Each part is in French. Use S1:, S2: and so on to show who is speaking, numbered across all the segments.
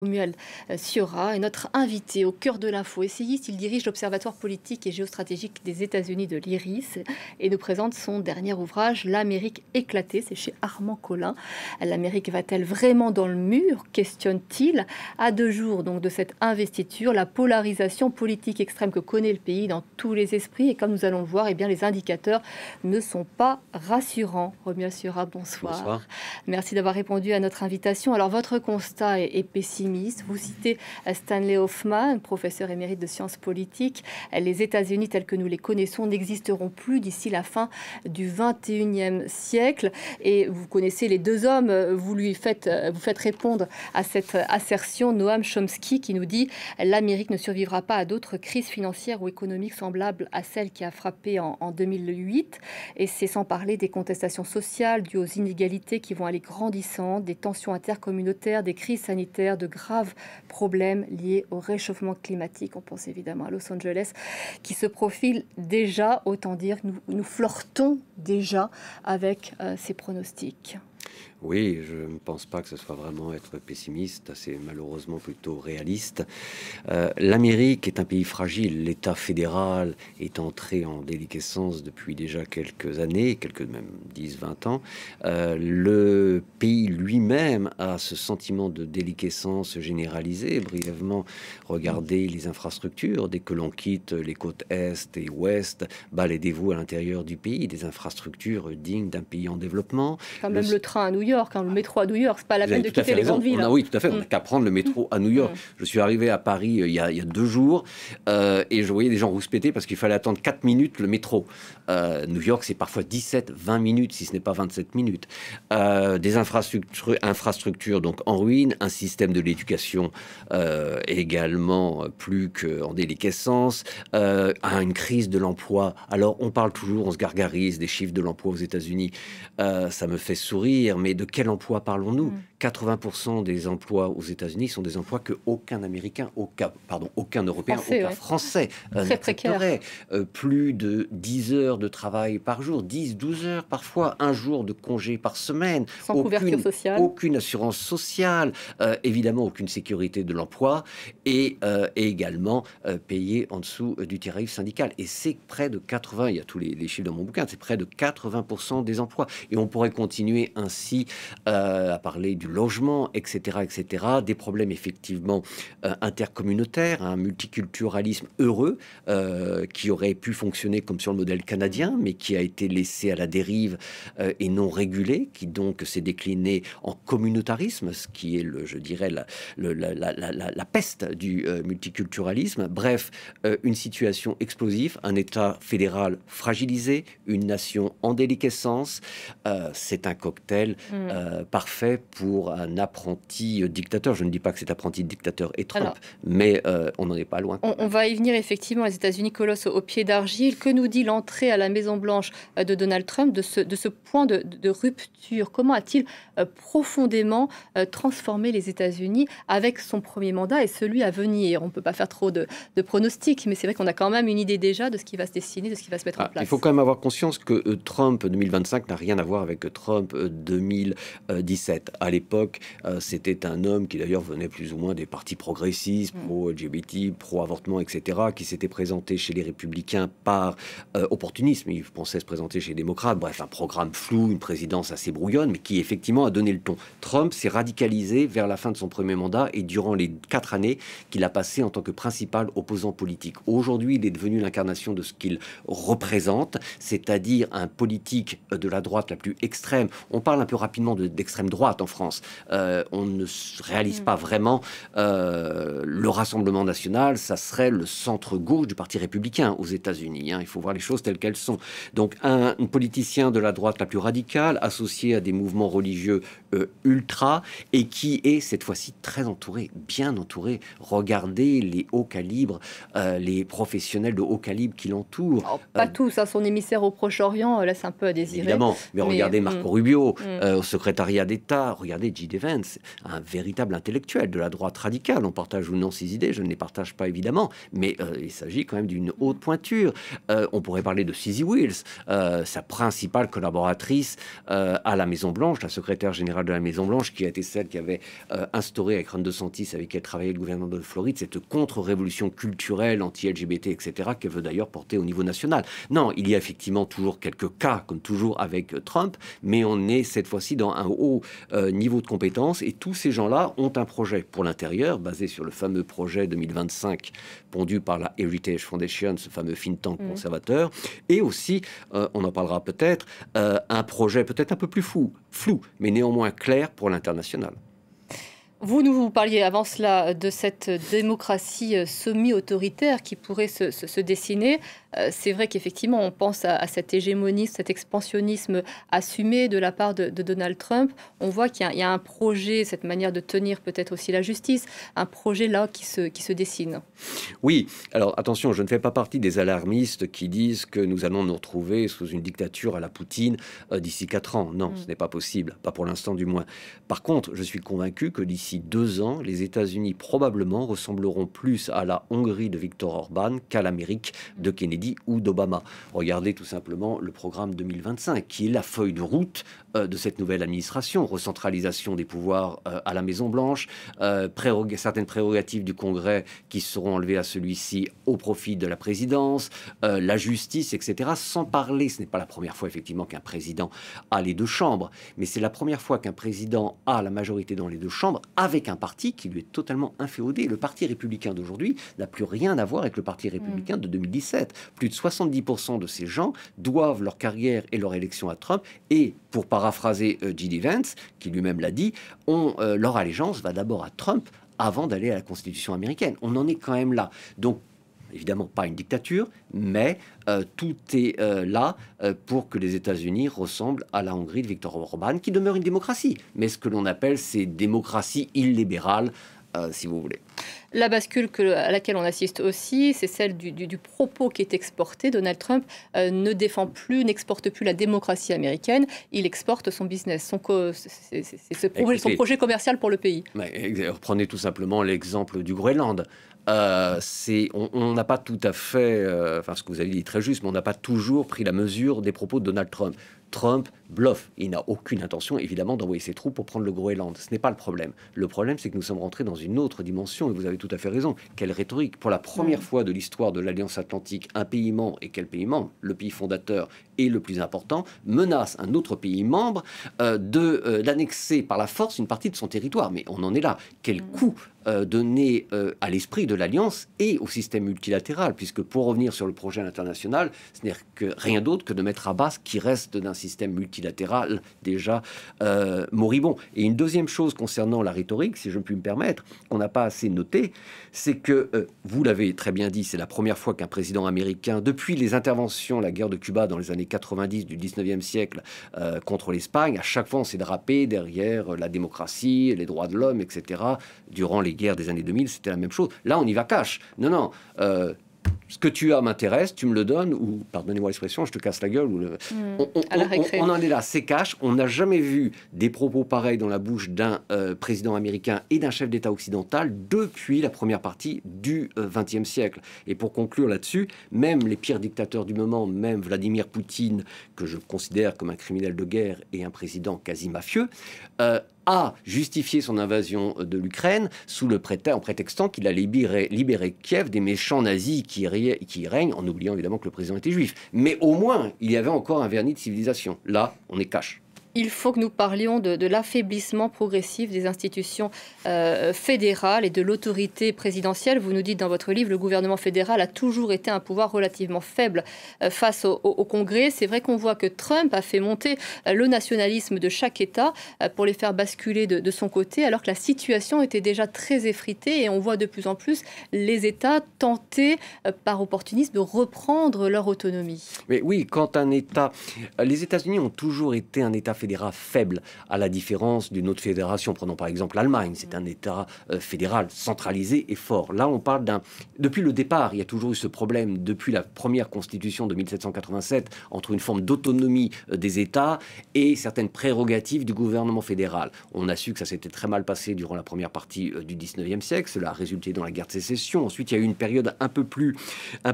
S1: Romuald Siora est notre invité au cœur de l'info. Essayiste, il dirige l'Observatoire politique et géostratégique des États-Unis de l'IRIS et nous présente son dernier ouvrage, L'Amérique éclatée. C'est chez Armand Collin. L'Amérique va-t-elle vraiment dans le mur, questionne-t-il. À 2 jours donc de cette investiture, la polarisation politique extrême que connaît le pays dans tous les esprits. Et comme nous allons le voir, eh bien, les indicateurs ne sont pas rassurants. Romuald Siora, bonsoir.
S2: Bonsoir.
S1: Merci d'avoir répondu à notre invitation. Alors, votre constat est pessimiste. Vous citez Stanley Hoffman, professeur émérite de sciences politiques. Les États-Unis tels que nous les connaissons n'existeront plus d'ici la fin du 21e siècle. Et vous connaissez les deux hommes. Vous faites répondre à cette assertion Noam Chomsky qui nous dit « L'Amérique ne survivra pas à d'autres crises financières ou économiques semblables à celle qui a frappé en 2008. » Et c'est sans parler des contestations sociales dues aux inégalités qui vont aller grandissant, des tensions intercommunautaires, des crises sanitaires, de graves problèmes liés au réchauffement climatique. On pense évidemment à Los Angeles qui se profile déjà, autant dire que nous flirtons déjà avec ces pronostics.
S2: Oui, je ne pense pas que ce soit vraiment être pessimiste, c'est malheureusement plutôt réaliste. L'Amérique est un pays fragile, l'État fédéral est entré en déliquescence depuis déjà quelques années, quelques même 10-20 ans. Le pays lui-même a ce sentiment de déliquescence généralisée. Brièvement, regardez les infrastructures. Dès que l'on quitte les côtes Est et Ouest, baladez-vous à l'intérieur du pays, des infrastructures dignes d'un pays en développement.
S1: Quand même le train à New York, le métro à New York, c'est pas la peine de quitter les grandes villes.
S2: Oui, tout à fait. On n'a qu'à prendre le métro à New York. Je suis arrivé à Paris il y a 2 jours et je voyais des gens rouspéter parce qu'il fallait attendre 4 minutes le métro. New York, c'est parfois 17-20 minutes, si ce n'est pas 27 minutes. Des infrastructures donc en ruine, un système de l'éducation également plus qu'en déliquescence, une crise de l'emploi. Alors, on parle toujours, on se gargarise des chiffres de l'emploi aux États-Unis. Ça me fait sourire, mais de quel emploi parlons-nous? 80% des emplois aux États-Unis sont des emplois que aucun Américain, aucun Européen, aucun Français n'accepterait. Plus de 10 heures de travail par jour, 10-12 heures parfois, un jour de congé par semaine.
S1: Sans couverture sociale.
S2: Aucune assurance sociale, évidemment aucune sécurité de l'emploi et également payé en dessous du tarif syndical. Et c'est près de 80, il y a tous les chiffres dans mon bouquin, c'est près de 80% des emplois. Et on pourrait continuer ainsi à parler du logement, etc., etc. Des problèmes effectivement intercommunautaires, un multiculturalisme heureux qui aurait pu fonctionner comme sur le modèle canadien, mais qui a été laissé à la dérive et non régulé, qui donc s'est décliné en communautarisme, ce qui est, je dirais, la peste du multiculturalisme. Bref, une situation explosive, un État fédéral fragilisé, une nation en déliquescence. C'est un cocktail parfait pour un apprenti dictateur. Je ne dis pas que cet apprenti dictateur est Trump, mais on n'en est pas loin.
S1: On va y venir effectivement, les États-Unis colosse au pied d'argile. Que nous dit l'entrée à la Maison-Blanche de Donald Trump de ce point de rupture? Comment a-t-il profondément transformé les États-Unis avec son premier mandat et celui à venir? On ne peut pas faire trop de pronostics, mais c'est vrai qu'on a quand même une idée déjà de ce qui va se dessiner, de ce qui va se mettre en place.
S2: Il faut quand même avoir conscience que Trump 2025 n'a rien à voir avec Trump 2017. À l'époque, c'était un homme qui d'ailleurs venait plus ou moins des partis progressistes, pro-LGBT, pro-avortement, etc., qui s'était présenté chez les Républicains par opportunisme. Il pensait se présenter chez les démocrates. Bref, un programme flou, une présidence assez brouillonne, mais qui effectivement a donné le ton. Trump s'est radicalisé vers la fin de son premier mandat et durant les 4 années qu'il a passé en tant que principal opposant politique. Aujourd'hui, il est devenu l'incarnation de ce qu'il représente, c'est-à-dire un politique de la droite la plus extrême. On parle un peu rapidement d'extrême droite en France. On ne réalise pas vraiment le Rassemblement national, ça serait le centre-gauche du Parti républicain aux États-Unis. Il faut voir les choses telles qu'elles sont. Donc un politicien de la droite la plus radicale, associé à des mouvements religieux ultra, et qui est cette fois-ci très entouré, bien entouré. Regardez les hauts calibres, les professionnels de haut calibre qui l'entourent.
S1: Pas tous, son émissaire au Proche-Orient laisse un peu à désirer.
S2: Évidemment, mais regardez Marco Rubio, au secrétariat d'État. Regardez J.D. Vance, un véritable intellectuel de la droite radicale. On partage ou non ses idées, je ne les partage pas évidemment, mais il s'agit quand même d'une haute pointure. On pourrait parler de Suzy Wills, sa principale collaboratrice à la Maison-Blanche, la secrétaire générale de la Maison-Blanche, qui a été celle qui avait instauré avec Ron DeSantis, avec qui elle travaillait le gouvernement de Floride, cette contre-révolution culturelle, anti-LGBT, etc., qu'elle veut d'ailleurs porter au niveau national. Non, il y a effectivement toujours quelques cas, comme toujours avec Trump, mais on est cette fois-ci dans un haut niveau de compétence, et tous ces gens-là ont un projet pour l'intérieur, basé sur le fameux projet 2025, pondu par la Heritage Foundation, ce fameux think tank conservateur, et aussi, on en parlera peut-être, un projet peut-être un peu plus flou, mais néanmoins clair pour l'international.
S1: Vous parliez avant cela de cette démocratie semi-autoritaire qui pourrait se dessiner. C'est vrai qu'effectivement, on pense à cette hégémonie, cet expansionnisme assumé de la part de Donald Trump. On voit qu'il y a un projet, cette manière de tenir peut-être aussi la justice, un projet là qui se dessine.
S2: Oui, alors attention, je ne fais pas partie des alarmistes qui disent que nous allons nous retrouver sous une dictature à la Poutine d'ici 4 ans. Non, ce n'est pas possible, pas pour l'instant du moins. Par contre, je suis convaincu que d'ici 2 ans, les États-Unis probablement ressembleront plus à la Hongrie de Viktor Orban qu'à l'Amérique de Kennedy ou d'Obama. Regardez tout simplement le programme 2025, qui est la feuille de route de cette nouvelle administration. Recentralisation des pouvoirs à la Maison-Blanche, certaines prérogatives du Congrès qui seront enlevées à celui-ci au profit de la présidence, la justice, etc. Sans parler, ce n'est pas la première fois effectivement qu'un président a les 2 chambres, mais c'est la première fois qu'un président a la majorité dans les 2 chambres avec un parti qui lui est totalement inféodé. Le Parti républicain d'aujourd'hui n'a plus rien à voir avec le Parti républicain de 2017. Plus de 70% de ces gens doivent leur carrière et leur élection à Trump, et pour paraphraser J.D. Vance, qui lui-même l'a dit, leur allégeance va d'abord à Trump avant d'aller à la Constitution américaine. On en est quand même là. Donc, évidemment, pas une dictature, mais tout est là pour que les États-Unis ressemblent à la Hongrie de Viktor Orban, qui demeure une démocratie, mais ce que l'on appelle ces démocraties illibérales, si vous voulez.
S1: La bascule à laquelle on assiste aussi, c'est celle du propos qui est exporté. Donald Trump ne défend plus, n'exporte plus la démocratie américaine, il exporte son business, son projet commercial pour le pays.
S2: Prenez tout simplement l'exemple du Groenland. On n'a pas tout à fait, ce que vous avez dit est très juste, mais on n'a pas toujours pris la mesure des propos de Donald Trump. Trump bluffe. Il n'a aucune intention, évidemment, d'envoyer ses troupes pour prendre le Groenland. Ce n'est pas le problème. Le problème, c'est que nous sommes rentrés dans une autre dimension, et vous avez tout à fait raison. Quelle rhétorique! Pour la première fois de l'histoire de l'Alliance Atlantique, un pays membre, et quel pays membre? Le pays fondateur et le plus important, menace un autre pays membre d'annexer par la force une partie de son territoire. Mais on en est là. Quel coup donné à l'esprit de l'Alliance et au système multilatéral, puisque pour revenir sur le projet international, ce n'est rien d'autre que de mettre à bas ce qui reste d'un système multilatéral déjà moribond. Et une deuxième chose concernant la rhétorique, si je puis me permettre, qu'on n'a pas assez noté, c'est que, vous l'avez très bien dit, c'est la première fois qu'un président américain, depuis les interventions, la guerre de Cuba dans les années 90 du 19e siècle contre l'Espagne, à chaque fois on s'est drapé derrière la démocratie, les droits de l'homme, etc. Durant les guerres des années 2000, c'était la même chose. Là, on y va cash. Non, ce que tu as m'intéresse, tu me le donnes, ou, pardonnez-moi l'expression, je te casse la gueule. On en est là, c'est cash. On n'a jamais vu des propos pareils dans la bouche d'un président américain et d'un chef d'État occidental depuis la première partie du XXe siècle. Et pour conclure là-dessus, même les pires dictateurs du moment, même Vladimir Poutine, que je considère comme un criminel de guerre et un président quasi mafieux, a justifié son invasion de l'Ukraine en prétextant qu'il allait libérer Kiev des méchants nazis qui règnent, en oubliant évidemment que le président était juif. Mais au moins, il y avait encore un vernis de civilisation. Là, on est cash.
S1: Il faut que nous parlions de l'affaiblissement progressif des institutions fédérales et de l'autorité présidentielle. Vous nous dites dans votre livre, le gouvernement fédéral a toujours été un pouvoir relativement faible face au Congrès. C'est vrai qu'on voit que Trump a fait monter le nationalisme de chaque État pour les faire basculer de son côté, alors que la situation était déjà très effritée et on voit de plus en plus les États tenter par opportunisme de reprendre leur autonomie.
S2: Mais oui, quand un État... Les États-Unis ont toujours été un État fédéral fédéral faible, à la différence d'une autre fédération. Prenons par exemple l'Allemagne, c'est un État fédéral centralisé et fort. Là, on parle depuis le départ, il y a toujours eu ce problème, depuis la première constitution de 1787, entre une forme d'autonomie des États et certaines prérogatives du gouvernement fédéral. On a su que ça s'était très mal passé durant la première partie du 19e siècle, cela a résulté dans la guerre de sécession. Ensuite, il y a eu une période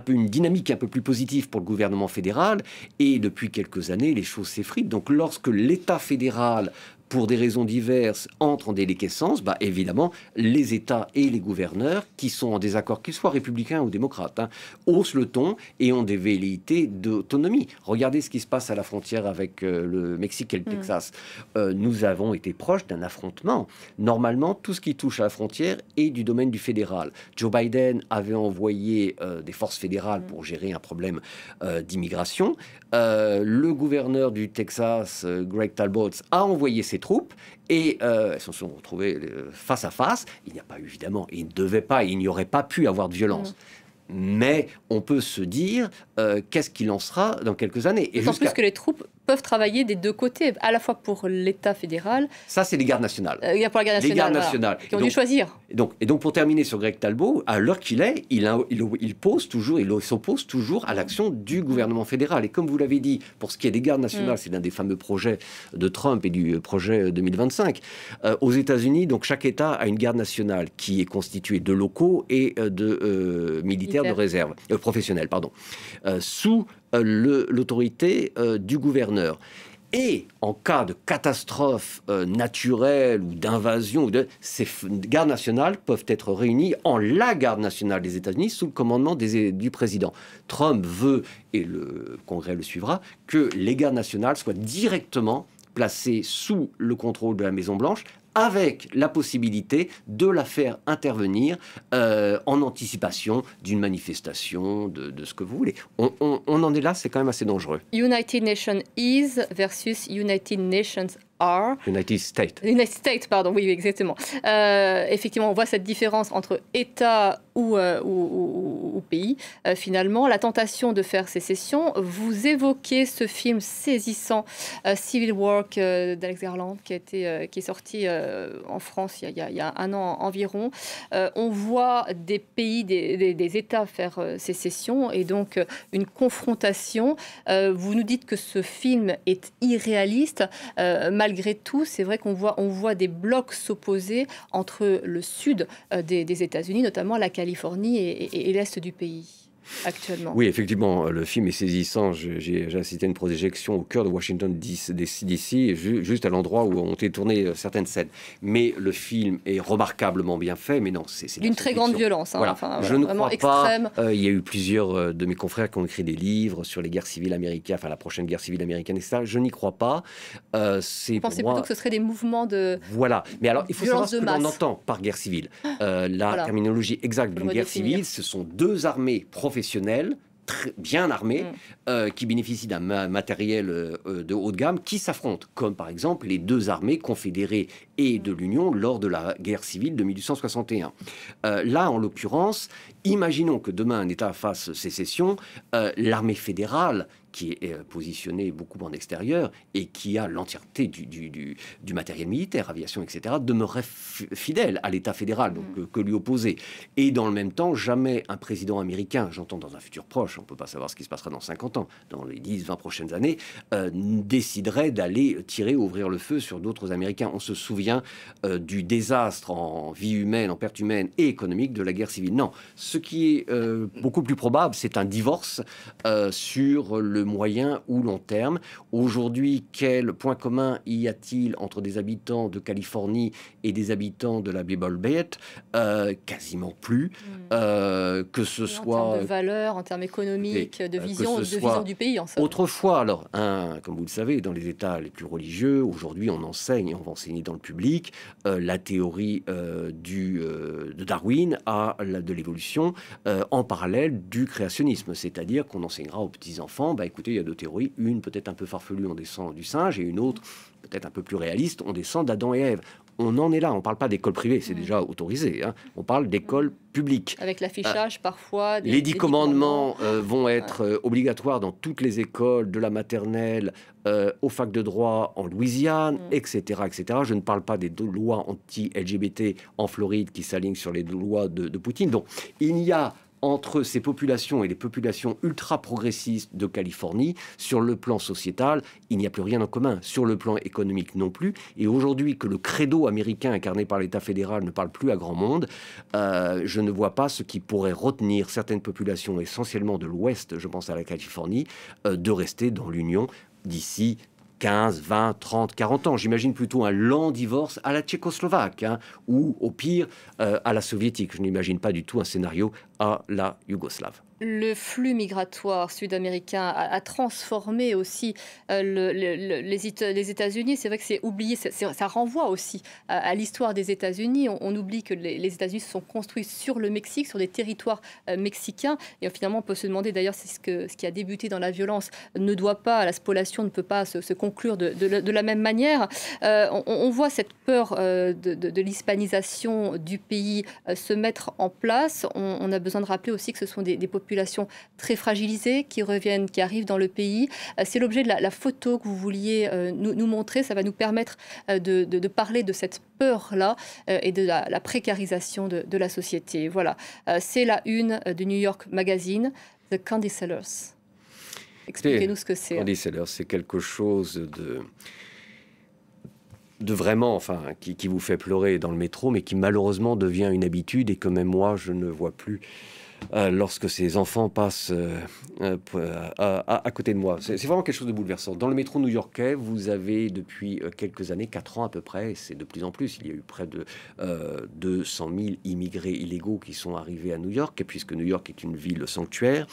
S2: une dynamique un peu plus positive pour le gouvernement fédéral, et depuis quelques années, les choses s'effritent. Donc lorsque l'État fédéral, pour des raisons diverses, entrent en déliquescence, évidemment, les États et les gouverneurs, qui sont en désaccord, qu'ils soient républicains ou démocrates, haussent le ton et ont des velléités d'autonomie. Regardez ce qui se passe à la frontière avec le Mexique et le Texas. Nous avons été proches d'un affrontement. Normalement, tout ce qui touche à la frontière est du domaine du fédéral. Joe Biden avait envoyé des forces fédérales pour gérer un problème d'immigration. Le gouverneur du Texas, Greg Talbot, a envoyé ses troupes et elles se sont retrouvées face à face. Il n'y a pas eu, évidemment, il n'y aurait pas pu avoir de violence. Mais on peut se dire qu'est-ce qu'il en sera dans quelques années.
S1: D'autant plus que les troupes peuvent travailler des deux côtés, à la fois pour l'État fédéral.
S2: Ça, c'est les gardes nationales.
S1: Pour la garde nationale. Les gardes
S2: nationales.
S1: Qui ont dû choisir.
S2: Et donc, pour terminer sur Greg Talbot, à l'heure qu'il est, il s'oppose toujours à l'action du gouvernement fédéral. Et comme vous l'avez dit, pour ce qui est des gardes nationales, c'est l'un des fameux projets de Trump et du projet 2025. Aux États-Unis, donc chaque État a une garde nationale qui est constituée de locaux et de militaires de réserve, professionnels, sous l'autorité du gouverneur. Et en cas de catastrophe naturelle ou d'invasion, ces gardes nationales peuvent être réunies en la garde nationale des États-Unis sous le commandement du président. Trump veut, et le Congrès le suivra, que les gardes nationales soient directement placées sous le contrôle de la Maison-Blanche, avec la possibilité de la faire intervenir en anticipation d'une manifestation, de ce que vous voulez. On en est là, c'est quand même assez dangereux.
S1: United Nations is versus United Nations are.
S2: United States.
S1: United States, pardon, oui, exactement. Effectivement, on voit cette différence entre État ou pays. Finalement, la tentation de faire sécession. Vous évoquez ce film saisissant, Civil War d'Alex Garland, qui est sorti en France il y a un an environ. On voit des pays, des États faire sécession et donc une confrontation. Vous nous dites que ce film est irréaliste. Malgré tout, c'est vrai qu'on voit des blocs s'opposer entre le sud des États-Unis, notamment la Californie et l'est du pays. Actuellement.
S2: Oui, effectivement, le film est saisissant. J'ai assisté à une projection au cœur de Washington DC, juste à l'endroit où ont été tournées certaines scènes. Mais le film est remarquablement bien fait, mais non, c'est
S1: d'une très grande violence.
S2: Voilà. Je ne crois extrême. Pas. Il y a eu plusieurs de mes confrères qui ont écrit des livres sur les guerres civiles américaines, la prochaine guerre civile américaine, etc. Je n'y crois pas.
S1: Vous pensez plutôt que ce serait des mouvements de
S2: Voilà. Mais alors, il faut savoir ce que
S1: l'on
S2: entend par guerre civile. La terminologie exacte d'une guerre civile, ce sont deux armées professionnelles, bien armés, qui bénéficient d'un matériel de haut de gamme, qui s'affrontent, comme par exemple les deux armées confédérées et de l'Union lors de la guerre civile de 1861. Là, en l'occurrence, imaginons que demain un État fasse sécession, l'armée fédérale, qui est positionnée beaucoup en extérieur et qui a l'entièreté du matériel militaire, aviation, etc., demeurerait fidèle à l'État fédéral, donc que lui opposer. Et dans le même temps, jamais un président américain, j'entends dans un futur proche, on ne peut pas savoir ce qui se passera dans 50 ans, dans les 10-20 prochaines années, déciderait d'aller tirer, ouvrir le feu sur d'autres Américains. On se souvient du désastre en vie humaine, en perte humaine et économique de la guerre civile. Non, ce qui est beaucoup plus probable, c'est un divorce sur le moyen ou long terme. Aujourd'hui, quel point commun y a-t-il entre des habitants de Californie et des habitants de la Bible Belt? Quasiment plus. Que ce soit...
S1: En termes de valeurs, en termes économiques, de vision du pays, en somme.
S2: Autrefois, alors, comme vous le savez, dans les États les plus religieux, aujourd'hui, on enseigne, et on va enseigner dans le public, la théorie de Darwin de l'évolution en parallèle du créationnisme. C'est-à-dire qu'on enseignera aux petits-enfants, écoutez, il y a deux théories, une peut-être un peu farfelue, on descend du singe, et une autre, peut-être un peu plus réaliste, on descend d'Adam et Ève. On en est là, on ne parle pas d'école privée, c'est déjà autorisé, hein. On parle d'école publique.
S1: Avec l'affichage parfois.
S2: Les 10 commandements vont être obligatoires dans toutes les écoles, de la maternelle aux facs de droit en Louisiane, etc., etc. Je ne parle pas des lois anti-LGBT en Floride qui s'alignent sur les lois de Poutine. Donc, il y a entre ces populations et les populations ultra-progressistes de Californie, sur le plan sociétal, il n'y a plus rien en commun. Sur le plan économique non plus. Et aujourd'hui, que le credo américain incarné par l'État fédéral ne parle plus à grand monde, je ne vois pas ce qui pourrait retenir certaines populations, essentiellement de l'Ouest, je pense à la Californie, de rester dans l'Union d'ici 15, 20, 30, 40 ans. J'imagine plutôt un lent divorce à la tchécoslovaque, hein, ou au pire à la soviétique. Je n'imagine pas du tout un scénario à la yougoslave.
S1: Le flux migratoire sud-américain a transformé aussi les États-Unis. C'est vrai que c'est oublié, ça renvoie aussi à l'histoire des États-Unis. On oublie que les États-Unis se sont construits sur le Mexique, sur des territoires mexicains. Et finalement, on peut se demander d'ailleurs si ce qui a débuté dans la violence ne doit pas, la spoliation ne peut pas se conclure de la même manière. On voit cette peur de l'hispanisation du pays se mettre en place. On a besoin de rappeler aussi que ce sont des populations très fragilisées qui reviennent, qui arrivent dans le pays. C'est l'objet de la photo que vous vouliez nous montrer. Ça va nous permettre de parler de cette peur-là et de la précarisation de la société. Voilà, c'est la une du New York Magazine, The Candy Sellers. Expliquez-nous ce que c'est.
S2: Candy Sellers, c'est quelque chose de vraiment, enfin, qui vous fait pleurer dans le métro, mais qui malheureusement devient une habitude et que même moi, je ne vois plus lorsque ces enfants passent à côté de moi. C'est vraiment quelque chose de bouleversant. Dans le métro new-yorkais, vous avez depuis quelques années, 4 ans à peu près, et c'est de plus en plus, il y a eu près de 200 000 immigrés illégaux qui sont arrivés à New York, et puisque New York est une ville sanctuaire,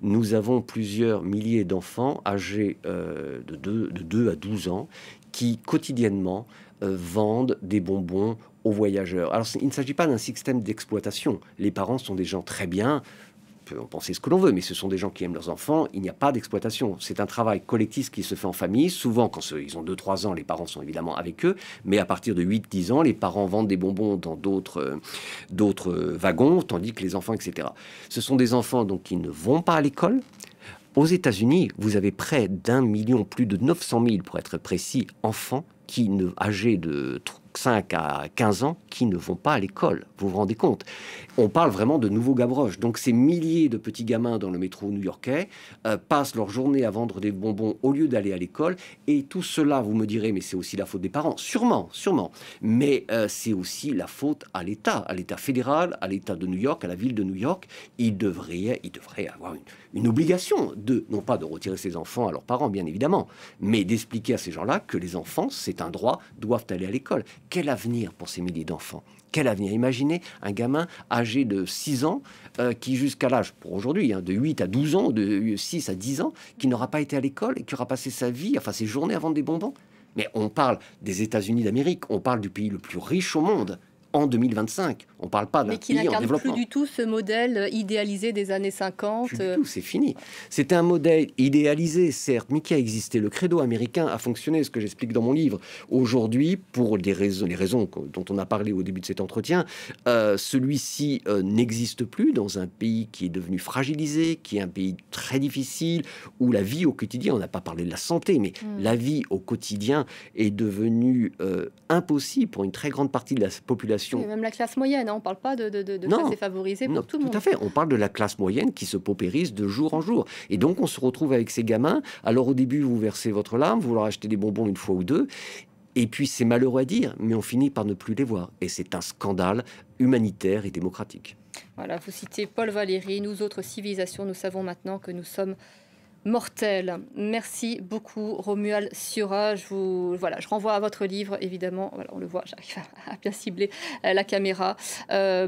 S2: nous avons plusieurs milliers d'enfants âgés de 2 à 12 ans qui quotidiennement vendent des bonbons aux voyageurs. Alors, il ne s'agit pas d'un système d'exploitation. Les parents sont des gens très bien, on peut en penser ce que l'on veut, mais ce sont des gens qui aiment leurs enfants. Il n'y a pas d'exploitation. C'est un travail collectif qui se fait en famille. Souvent, quand ils ont 2-3 ans, les parents sont évidemment avec eux, mais à partir de 8-10 ans, les parents vendent des bonbons dans d'autres wagons, tandis que les enfants, etc. Ce sont des enfants donc, qui ne vont pas à l'école. Aux États-Unis, vous avez près d'1 million, plus de 900 000 pour être précis, enfants âgés de 5 à 15 ans qui ne vont pas à l'école. Vous vous rendez compte? On parle vraiment de nouveaux Gavroche. Donc ces milliers de petits gamins dans le métro new-yorkais passent leur journée à vendre des bonbons au lieu d'aller à l'école. Et tout cela, vous me direz, mais c'est aussi la faute des parents. Sûrement, sûrement. Mais c'est aussi la faute à l'État fédéral, à l'État de New York, à la ville de New York. Il devrait avoir une obligation non pas de retirer ses enfants à leurs parents, bien évidemment, mais d'expliquer à ces gens-là que les enfants, c'est un droit, doivent aller à l'école. Quel avenir pour ces milliers d'enfants? Quel avenir? Imaginez un gamin âgé de 6 ans qui, jusqu'à l'âge, pour aujourd'hui, de 8 à 12 ans, de 6 à 10 ans, qui n'aura pas été à l'école et qui aura passé sa vie, enfin ses journées à vendre des bonbons. Mais on parle des États-Unis d'Amérique, on parle du pays le plus riche au monde. En 2025, on ne parle pas d'un pays en développement. Mais qui n'incarne
S1: plus du tout ce modèle idéalisé des années 50.
S2: Plus du tout, c'est fini. C'est un modèle idéalisé, certes, mais qui a existé. Le credo américain a fonctionné, ce que j'explique dans mon livre. Aujourd'hui, pour les raisons dont on a parlé au début de cet entretien, celui-ci n'existe plus dans un pays qui est devenu fragilisé, qui est un pays très difficile, où la vie au quotidien, on n'a pas parlé de la santé, mais la vie au quotidien est devenue impossible pour une très grande partie de la population.
S1: Oui, même la classe moyenne, hein, on ne parle pas de classe défavorisée pour tout le monde.
S2: Tout à fait, on parle de la classe moyenne qui se paupérise de jour en jour. Et donc on se retrouve avec ces gamins. Alors au début, vous versez votre larme, vous leur achetez des bonbons une fois ou deux. Et puis c'est malheureux à dire, mais on finit par ne plus les voir. Et c'est un scandale humanitaire et démocratique.
S1: Voilà, vous citez Paul Valéry, nous autres civilisations, nous savons maintenant que nous sommes mortel. Merci beaucoup, Romuald Siora. Je renvoie à votre livre, évidemment. Voilà, on le voit, j'arrive à bien cibler la caméra.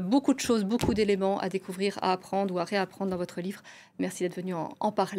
S1: Beaucoup de choses, beaucoup d'éléments à découvrir, à apprendre ou à réapprendre dans votre livre. Merci d'être venu en parler.